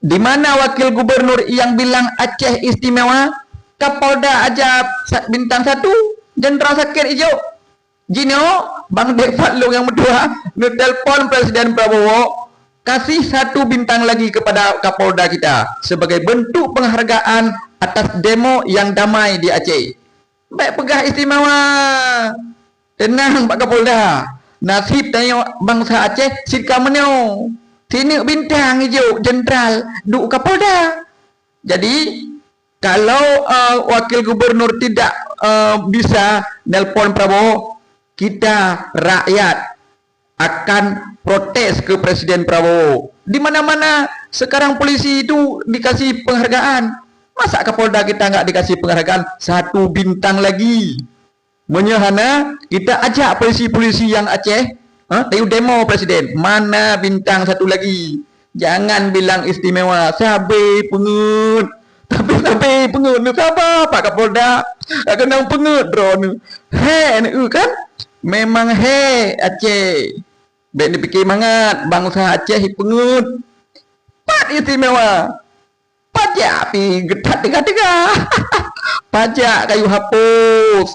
Di mana wakil gubernur yang bilang Aceh istimewa? Kapolda aja bintang 1, Jenderal Sakir Ijo. Jino, Bang Dek Fatlung yang berdua, nelpon Presiden Prabowo, kasih 1 bintang lagi kepada Kapolda kita sebagai bentuk penghargaan atas demo yang damai di Aceh. Baik pegah istimewa. Tenang Pak Kapolda. Nasib tanya bangsa Aceh sika menyo. Sini bintang hijau jenderal duk Kapolda. Jadi kalau wakil gubernur tidak bisa nelpon Prabowo, kita rakyat akan protes ke Presiden Prabowo. Di mana-mana sekarang polisi itu dikasih penghargaan. Masa Kapolda kita nggak dikasih penghargaan 1 bintang lagi? Menyahana kita ajak polisi-polisi yang Aceh, tayu demo Presiden. Mana bintang 1 lagi? Jangan bilang istimewa. Sabe pengut. Tapi pengut nu sabar Pak Kapolda. Kenang pengut drone. He nu kan? Memang he Aceh. Ben dipikir mangat bangsa Aceh pengut. Pat istimewa. Pajak pi getat tiga-tiga. Pajak kayu hapus.